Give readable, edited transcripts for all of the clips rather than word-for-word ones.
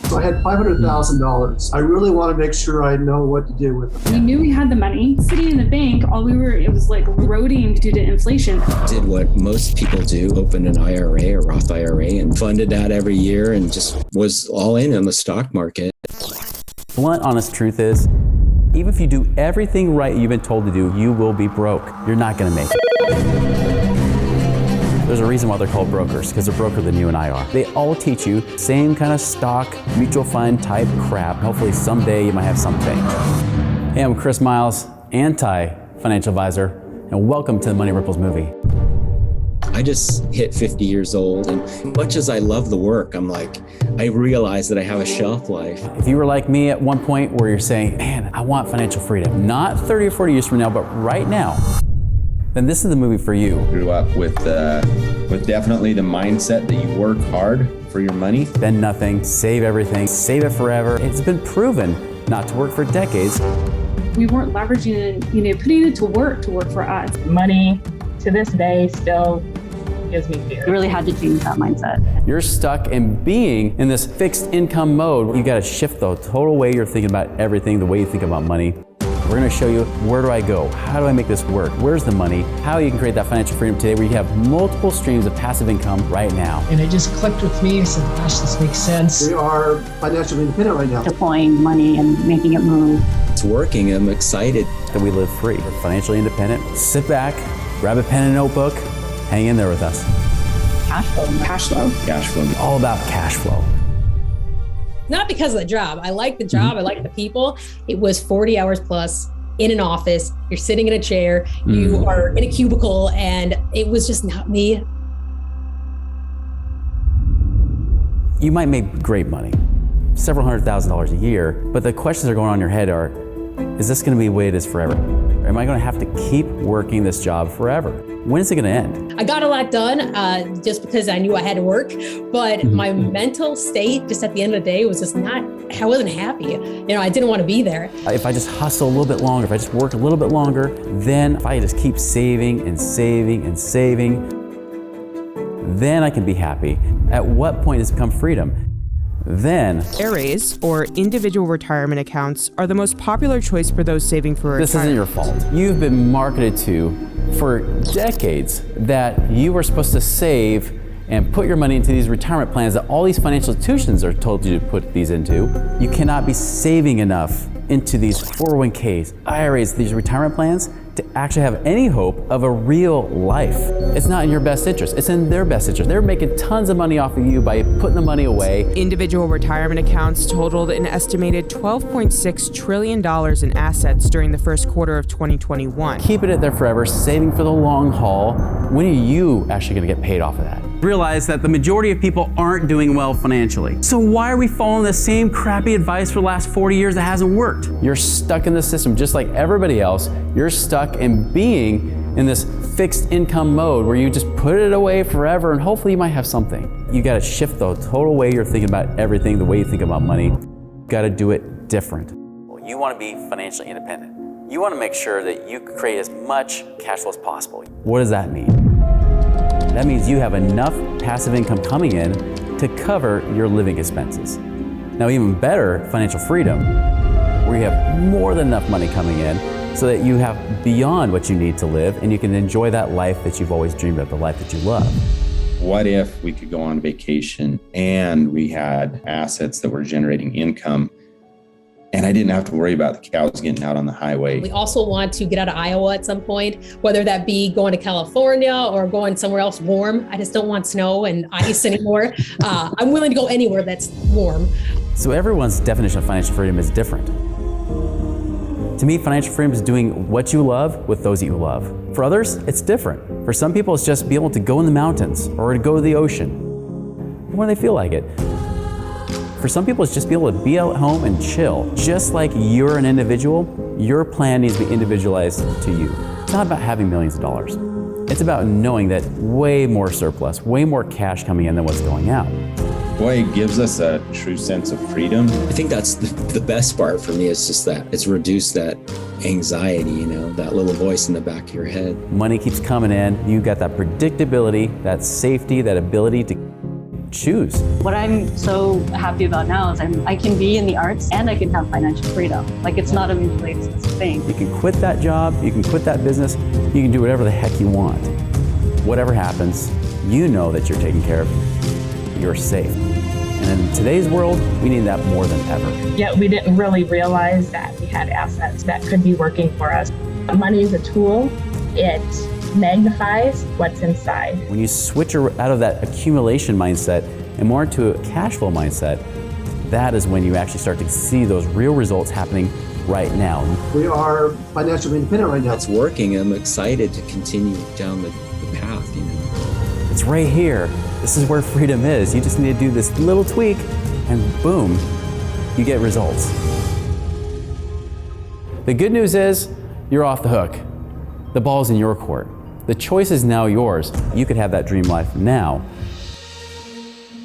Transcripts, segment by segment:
So I had $500,000. I really want to make sure I know what to do with it. We knew we had the money. Sitting in the bank, it was like eroding due to inflation. Did what most people do, opened an IRA or Roth IRA and funded that every year and just was all in on the stock market. Blunt, honest truth is, even if you do everything right you've been told to do, you will be broke. You're not going to make it. There's a reason why they're called brokers, because they're broker than you and I are. They all teach you same kind of stock, mutual fund type crap. Hopefully someday you might have something. Hey, I'm Chris Miles, anti-financial advisor, and welcome to the Money Ripples movie. I just hit 50 years old, and much as I love the work, I realize that I have a shelf life. If you were like me at one point where you're saying, man, I want financial freedom, not 30 or 40 years from now, but right now, then this is the movie for you. Grew up with definitely the mindset that you work hard for your money. Spend nothing, save everything, save it forever. It's been proven not to work for decades. We weren't leveraging it, putting it to work for us. Money to this day still gives me fear. You really had to change that mindset. You're stuck in being in this fixed income mode. You got to shift the total way you're thinking about everything, the way you think about money. We're going to show you, where do I go? How do I make this work? Where's the money? How you can create that financial freedom today where you have multiple streams of passive income right now. And it just clicked with me. I said, gosh, this makes sense. We are financially independent right now. Deploying money and making it move. It's working. I'm excited. That we live free. We're financially independent. Sit back, grab a pen and notebook, hang in there with us. Cash flow. Cash flow. All about cash flow. Not because of the job. I like the job. I like the people. It was 40 hours plus in an office. You're sitting in a chair. You are in a cubicle, and it was just not me. You might make great money, several $100,000s a year, but the questions that are going on in your head are, is this going to be the way it is forever? Am I going to have to keep working this job forever? When is it going to end? I got a lot done just because I knew I had to work, but my mental state just at the end of the day was just I wasn't happy. I didn't want to be there. If I just hustle a little bit longer, if I just work a little bit longer, then if I just keep saving and saving and saving, then I can be happy. At what point does it become freedom? Then, IRAs, or individual retirement accounts, are the most popular choice for those saving for retirement. This isn't your fault. You've been marketed to for decades that you were supposed to save and put your money into these retirement plans that all these financial institutions are told you to put these into. You cannot be saving enough into these 401ks, IRAs, these retirement plans to actually have any hope of a real life. It's not in your best interest. It's in their best interest. They're making tons of money off of you by putting the money away. Individual retirement accounts totaled an estimated $12.6 trillion in assets during the first quarter of 2021. Keeping it there forever, saving for the long haul. When are you actually going to get paid off of that? Realize that the majority of people aren't doing well financially. So why are we following the same crappy advice for the last 40 years that hasn't worked? You're stuck in the system just like everybody else. You're stuck in being in this fixed income mode where you just put it away forever and hopefully you might have something. You got to shift the total way you're thinking about everything, the way you think about money. You got to do it different. Well, you want to be financially independent. You want to make sure that you create as much cash flow as possible. What does that mean? That means you have enough passive income coming in to cover your living expenses. Now, even better, financial freedom, where you have more than enough money coming in so that you have beyond what you need to live and you can enjoy that life that you've always dreamed of, the life that you love. What if we could go on vacation and we had assets that were generating income and I didn't have to worry about the cows getting out on the highway? We also want to get out of Iowa at some point, whether that be going to California or going somewhere else warm. I just don't want snow and ice anymore. I'm willing to go anywhere that's warm. So everyone's definition of financial freedom is different. To me, financial freedom is doing what you love with those that you love. For others, it's different. For some people, it's just being able to go in the mountains or to go to the ocean when they feel like it. For some people, it's just be able to be at home and chill. Just like you're an individual, your plan needs to be individualized to you. It's not about having millions of dollars. It's about knowing that way more surplus, way more cash coming in than what's going out. Boy, it gives us a true sense of freedom. I think that's the best part for me. It's just that it's reduced that anxiety, that little voice in the back of your head. Money keeps coming in. You got that predictability, that safety, that ability to choose. What I'm so happy about now is I can be in the arts and I can have financial freedom. Like, it's not a mutually exclusive thing. You can quit that job, you can quit that business, you can do whatever the heck you want. Whatever happens, you know that you're taken care of, you're safe. And in today's world, we need that more than ever. Yet we didn't really realize that we had assets that could be working for us. Money is a tool. It magnifies what's inside. When you switch out of that accumulation mindset and more into a cash flow mindset, that is when you actually start to see those real results happening right now. We are financially independent right now. It's working. I'm excited to continue down the path, you know. It's right here. This is where freedom is. You just need to do this little tweak and boom, you get results. The good news is you're off the hook. The ball's in your court. The choice is now yours. You could have that dream life now.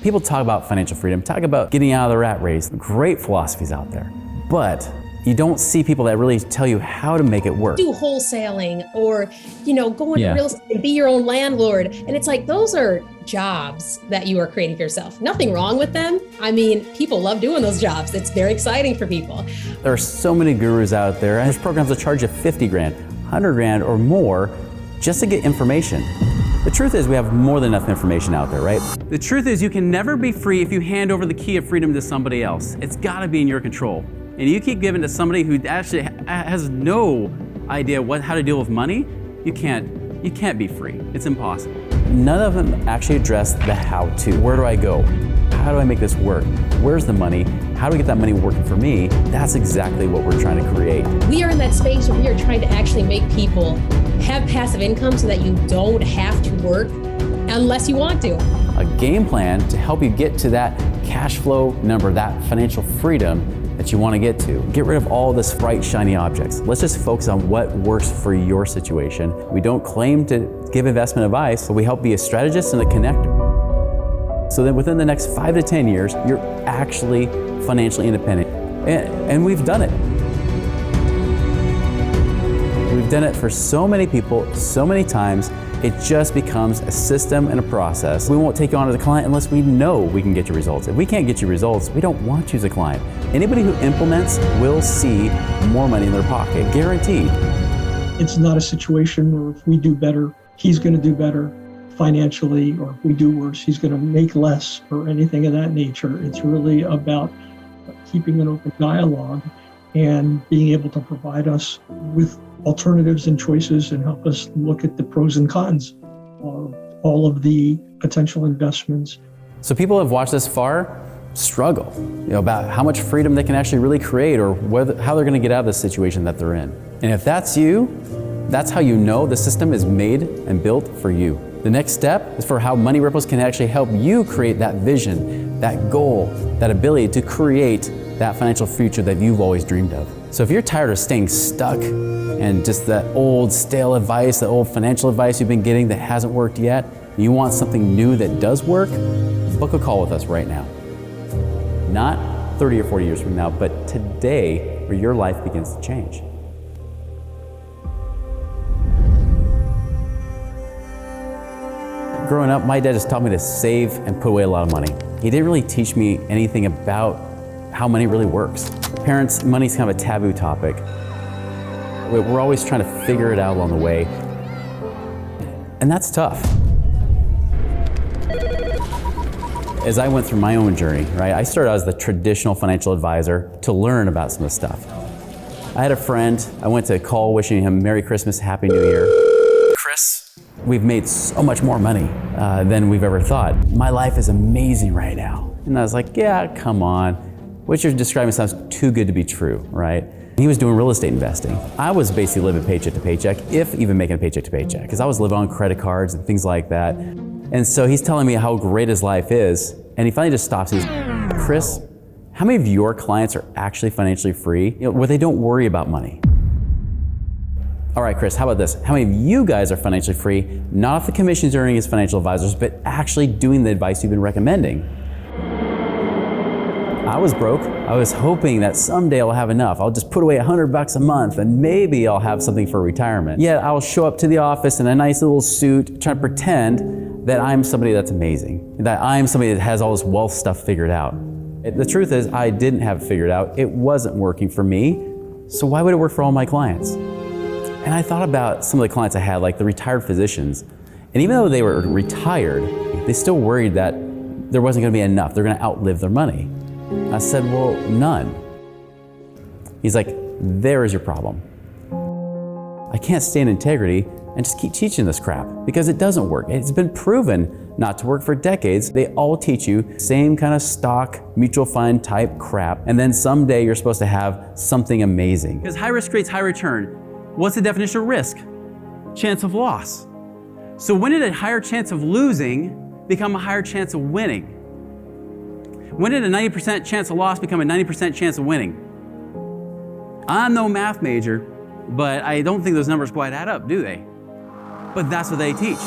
People talk about financial freedom, talk about getting out of the rat race. Great philosophies out there. But you don't see people that really tell you how to make it work. Do wholesaling or, go into real estate and be your own landlord. And it's like, those are jobs that you are creating for yourself. Nothing wrong with them. I mean, people love doing those jobs. It's very exciting for people. There are so many gurus out there, and there's programs that charge you 50 grand, 100 grand or more just to get information. The truth is we have more than enough information out there, right? The truth is you can never be free if you hand over the key of freedom to somebody else. It's gotta be in your control. And you keep giving to somebody who actually has no idea how to deal with money, you can't be free. It's impossible. None of them actually address the how-to. Where do I go? How do I make this work? Where's the money? How do we get that money working for me? That's exactly what we're trying to create. We are in that space where we are trying to actually make people have passive income so that you don't have to work unless you want to. A game plan to help you get to that cash flow number, that financial freedom that you want to get to. Get rid of all this bright, shiny objects. Let's just focus on what works for your situation. We don't claim to give investment advice, but we help be a strategist and a connector. So that within the next 5 to 10 years, you're actually financially independent. And we've done it. We've done it for so many people, so many times. It just becomes a system and a process. We won't take you on as a client unless we know we can get you results. If we can't get you results, we don't want you as a client. Anybody who implements will see more money in their pocket, guaranteed. It's not a situation where if we do better, he's going to do better financially, or if we do worse, he's going to make less or anything of that nature. It's really about keeping an open dialogue and being able to provide us with alternatives and choices and help us look at the pros and cons of all of the potential investments. So people have watched this far struggle, about how much freedom they can actually really create or how they're going to get out of the situation that they're in. And if that's you, that's how you know the system is made and built for you. The next step is for how Money Ripples can actually help you create that vision, that goal, that ability to create that financial future that you've always dreamed of. So if you're tired of staying stuck and just that old stale advice, the old financial advice you've been getting that hasn't worked yet, and you want something new that does work, book a call with us right now. Not 30 or 40 years from now, but today, where your life begins to change. Growing up, my dad just taught me to save and put away a lot of money. He didn't really teach me anything about how money really works. Parents, money's kind of a taboo topic. We're always trying to figure it out along the way, and that's tough. As I went through my own journey, right, I started out as the traditional financial advisor to learn about some of this stuff. I had a friend, I went to call wishing him Merry Christmas, Happy New Year. Chris, we've made so much more money than we've ever thought. My life is amazing right now. And I was like, yeah, come on. What you're describing sounds too good to be true, right? He was doing real estate investing. I was basically living paycheck to paycheck, if even making a paycheck to paycheck, because I was living on credit cards and things like that. And so he's telling me how great his life is, and he finally just stops and says, Chris, how many of your clients are actually financially free, where they don't worry about money? All right, Chris, how about this? How many of you guys are financially free, not off the commissions you're earning as financial advisors, but actually doing the advice you've been recommending? I was broke. I was hoping that someday I'll have enough. I'll just put away $100 a month and maybe I'll have something for retirement. Yet I'll show up to the office in a nice little suit trying to pretend that I'm somebody that's amazing. that I'm somebody that has all this wealth stuff figured out. The truth is, I didn't have it figured out. It wasn't working for me, so why would it work for all my clients? And I thought about some of the clients I had, like the retired physicians, and even though they were retired, they still worried that there wasn't gonna be enough, they're gonna outlive their money. I said, well, none. He's like, there is your problem. I can't stay in integrity and just keep teaching this crap because it doesn't work. It's been proven not to work for decades. They all teach you same kind of stock, mutual fund type crap, and then someday you're supposed to have something amazing. Because high risk creates high return. What's the definition of risk? Chance of loss. So when did a higher chance of losing become a higher chance of winning? When did a 90% chance of loss become a 90% chance of winning? I'm no math major, but I don't think those numbers quite add up, do they? But that's what they teach.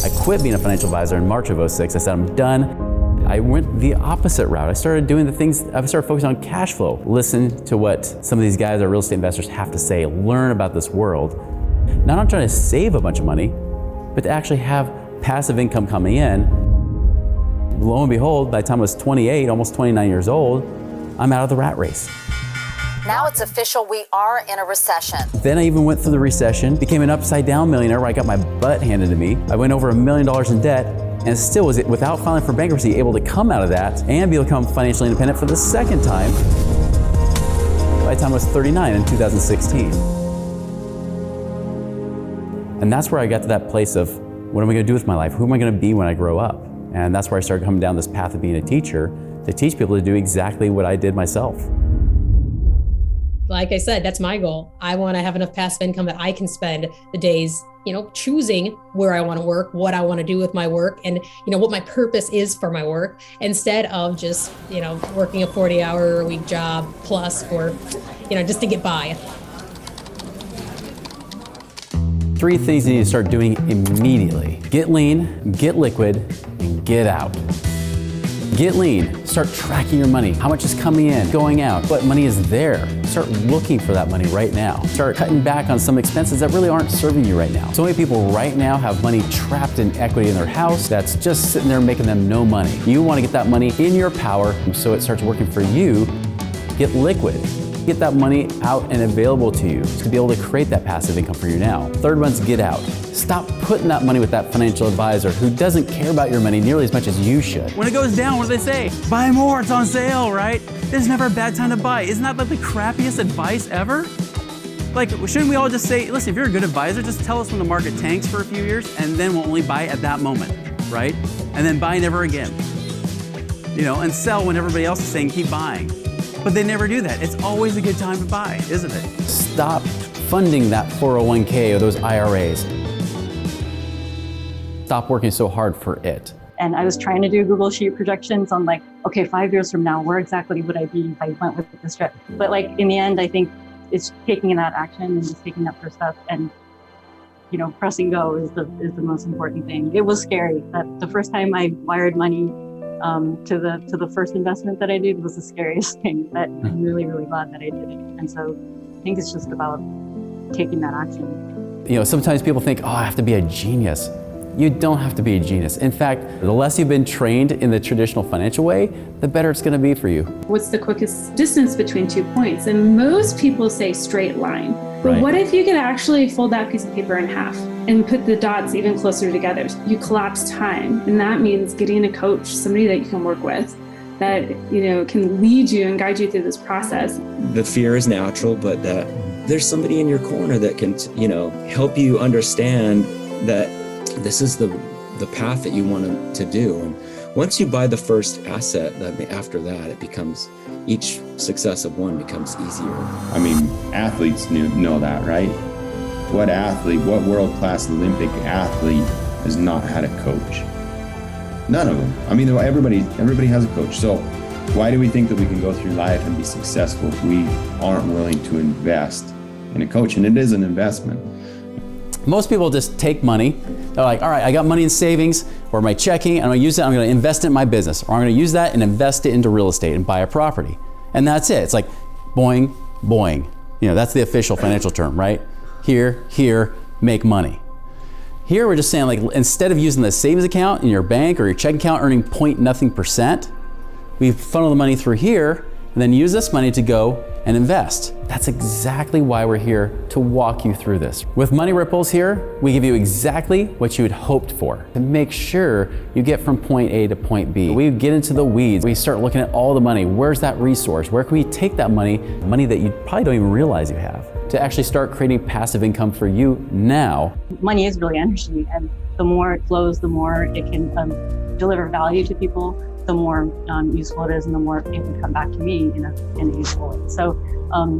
I quit being a financial advisor in March of 06. I said, I'm done. I went the opposite route. I started doing the things, I started focusing on cash flow. Listen to what some of these guys, our real estate investors, have to say. Learn about this world. Not on trying to save a bunch of money, but to actually have passive income coming in. Lo and behold, by the time I was 28, almost 29 years old, I'm out of the rat race. Now it's official, we are in a recession. Then I even went through the recession, became an upside down millionaire where I got my butt handed to me. I went over $1 million in debt and still was, without filing for bankruptcy, able to come out of that and become financially independent for the second time by the time I was 39 in 2016. And that's where I got to that place of, what am I gonna do with my life? Who am I gonna be when I grow up? And that's where I started coming down this path of being a teacher to teach people to do exactly what I did myself. Like I said, that's my goal. I want to have enough passive income that I can spend the days, choosing where I want to work, what I want to do with my work, and, what my purpose is for my work, instead of just, working a 40-hour-a-week job plus for, just to get by. 3 things you need to start doing immediately. Get lean, get liquid, and get out. Get lean, start tracking your money. How much is coming in, going out, what money is there. Start looking for that money right now. Start cutting back on some expenses that really aren't serving you right now. So many people right now have money trapped in equity in their house that's just sitting there making them no money. You want to get that money in your power so it starts working for you. Get liquid. Get that money out and available to you to be able to create that passive income for you now. Third one's get out. Stop putting that money with that financial advisor who doesn't care about your money nearly as much as you should. When it goes down, what do they say? Buy more, it's on sale, right? There's never a bad time to buy. Isn't that like the crappiest advice ever? Like, shouldn't we all just say, listen, if you're a good advisor, just tell us when the market tanks for a few years and then we'll only buy at that moment, right? And then buy never again. And sell when everybody else is saying keep buying. But they never do that. It's always a good time to buy, isn't it? Stop funding that 401k or those IRAs. Stop working so hard for it. And I was trying to do Google Sheet projections on okay, 5 years from now, where exactly would I be if I went with this trip? But in the end, I think it's taking that action and just taking that first step and, pressing go is the most important thing. It was scary. That the first time I wired money to the first investment that I did was the scariest thing, but I'm really, really glad that I did it. And so I think it's just about taking that action. Sometimes people think, I have to be a genius. You don't have to be a genius. In fact, the less you've been trained in the traditional financial way, the better it's going to be for you. What's the quickest distance between 2 points? And most people say straight line. But Right. What if you could actually fold that piece of paper in half and put the dots even closer together? You collapse time. And that means getting a coach, somebody that you can work with that, can lead you and guide you through this process. The fear is natural, but that there's somebody in your corner that can, help you understand that this is the path that you want to do. And once you buy the first asset, after that, it becomes, each successive one becomes easier. I mean, athletes know that, right? What athlete, what world-class Olympic athlete has not had a coach? None of them. I mean, everybody has a coach. So why do we think that we can go through life and be successful if we aren't willing to invest in a coach? And it is an investment. Most people just take money. They're like, all right, I got money in savings or my checking, and I'm gonna use it, I'm gonna invest it in my business, or I'm gonna use that and invest it into real estate and buy a property. And that's it. It's like boing, boing. That's the official financial term, right? Here, make money. Here we're just saying, like, instead of using the savings account in your bank or your checking account earning nothing percent, we funnel the money through here and then use this money to go and invest. That's exactly why we're here, to walk you through this. With Money Ripples here, we give you exactly what you had hoped for to make sure you get from point A to point B. We get into the weeds. We start looking at all the money. Where's that resource? Where can we take that money that you probably don't even realize you have, to actually start creating passive income for you now? Money is really energy, and the more it flows, the more it can deliver value to people, the more useful it is, and the more it can come back to me in a useful way. So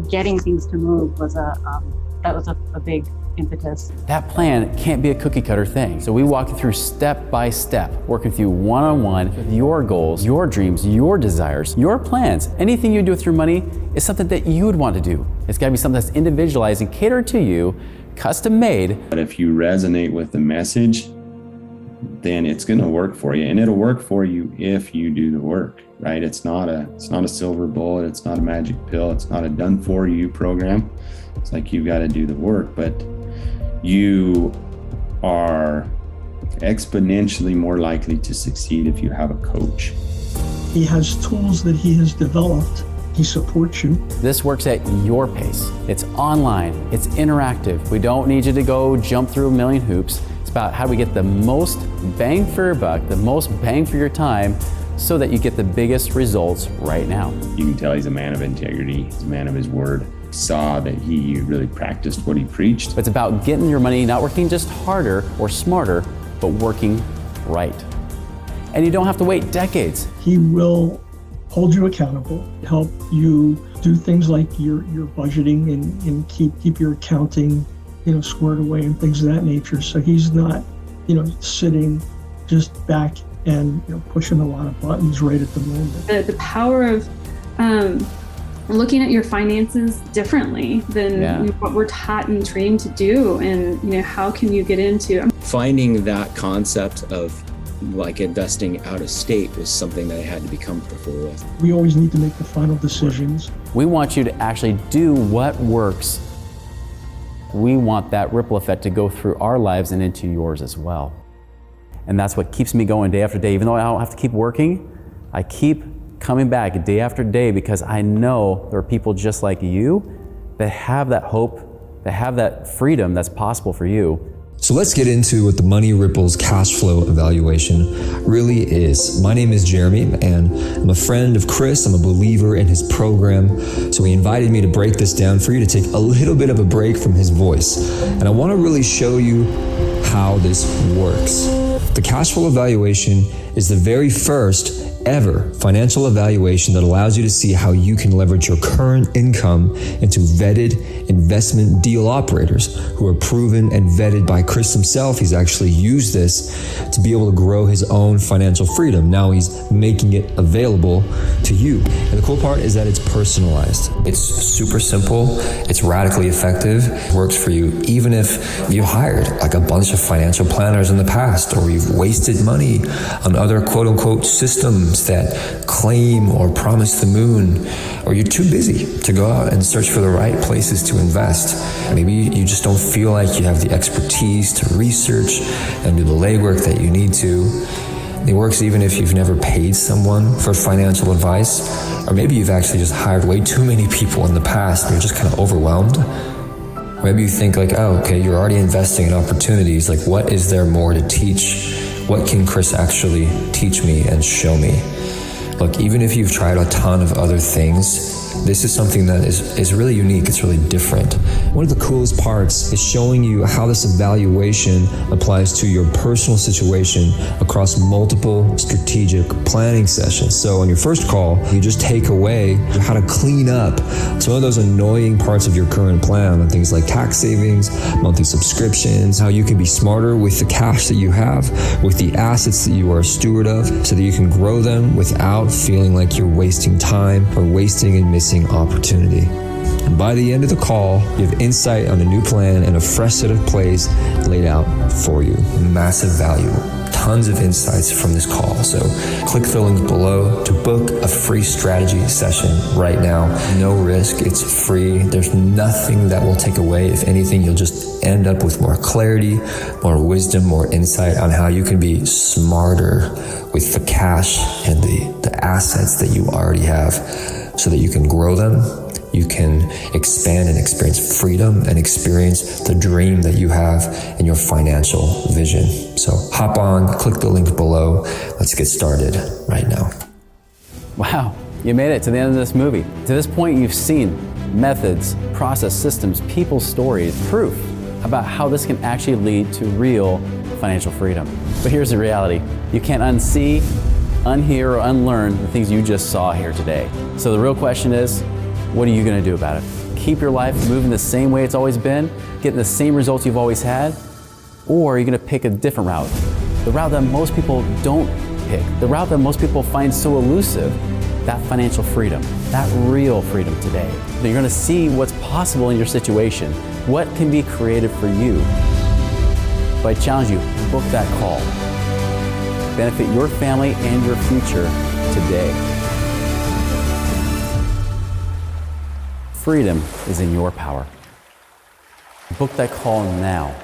getting things to move was a big impetus. That plan can't be a cookie cutter thing. So we walk you through step by step, working with you one-on-one with your goals, your dreams, your desires, your plans. Anything you do with your money is something that you would want to do. It's got to be something that's individualized and catered to you, custom made. But if you resonate with the message, then it's going to work for you, and it'll work for you if you do the work, right? It's not a silver bullet. It's not a magic pill. It's not a done for you program. It's like you've got to do the work, but you are exponentially more likely to succeed if you have a coach. He has tools that he has developed. He supports you. This works at your pace. It's online, it's interactive. We don't need you to go jump through a million hoops. It's about how do we get the most bang for your buck, the most bang for your time, so that you get the biggest results right now. You can tell he's a man of integrity. He's a man of his word. Saw that he really practiced what he preached. It's about getting your money, not working just harder or smarter, but working right. And you don't have to wait decades. He will hold you accountable, help you do things like your budgeting and keep your accounting, squared away and things of that nature. So he's not, sitting just back and pushing a lot of buttons right at the moment. The power of looking at your finances differently than what we're taught and trained to do, and how can you get into finding that concept of like investing out of state was something that I had to be comfortable with. We always need to make the final decisions. We want you to actually do what works. We want that ripple effect to go through our lives and into yours as well. And that's what keeps me going day after day. Even though I don't have to keep working, I keep coming back day after day, because I know there are people just like you that have that hope, that have that freedom that's possible for you. So let's get into what the Money Ripples cash flow evaluation really is. My name is Jeremy, and I'm a friend of Chris. I'm a believer in his program. So he invited me to break this down for you, to take a little bit of a break from his voice. And I want to really show you how this works. The cash flow evaluation is the very first ever financial evaluation that allows you to see how you can leverage your current income into vetted investment deal operators who are proven and vetted by Chris himself. He's actually used this to be able to grow his own financial freedom. Now he's making it available to you. And the cool part is that it's personalized. It's super simple. It's radically effective. It works for you even if you've hired like a bunch of financial planners in the past, or you've wasted money on other quote unquote systems that claim or promise the moon, or you're too busy to go out and search for the right places to invest. Maybe you just don't feel like you have the expertise to research and do the legwork that you need to. It works even if you've never paid someone for financial advice, or maybe you've actually just hired way too many people in the past and you're just kind of overwhelmed. Or maybe you think like, oh, okay, you're already investing in opportunities. Like, what is there more to teach? What can Chris actually teach me and show me? Look, even if you've tried a ton of other things, this is something that is really unique. It's really different. One of the coolest parts is showing you how this evaluation applies to your personal situation across multiple strategic planning sessions. So on your first call, you just take away how to clean up some of those annoying parts of your current plan, and things like tax savings, monthly subscriptions, how you can be smarter with the cash that you have, with the assets that you are a steward of, so that you can grow them without feeling like you're wasting time or wasting and missing opportunity. And by the end of the call, you have insight on a new plan and a fresh set of plays laid out for you. Massive value. tons of insights from this call. So click the link below to book a free strategy session right now. No risk, it's free. There's nothing that will take away. If anything, you'll just end up with more clarity, more wisdom, more insight on how you can be smarter with the cash and the assets that you already have so that you can grow them. You can expand and experience freedom and experience the dream that you have in your financial vision. So hop on, click the link below. Let's get started right now. Wow, you made it to the end of this movie. To this point, you've seen methods, process, systems, people stories, proof about how this can actually lead to real financial freedom. But here's the reality. You can't unsee, unhear, or unlearn the things you just saw here today. So the real question is, what are you going to do about it? Keep your life moving the same way it's always been, getting the same results you've always had? Or are you going to pick a different route? The route that most people don't pick, the route that most people find so elusive, that financial freedom, that real freedom today. You're going to see what's possible in your situation, what can be created for you. But I challenge you, book that call. Benefit your family and your future today. Freedom is in your power. Book that call now.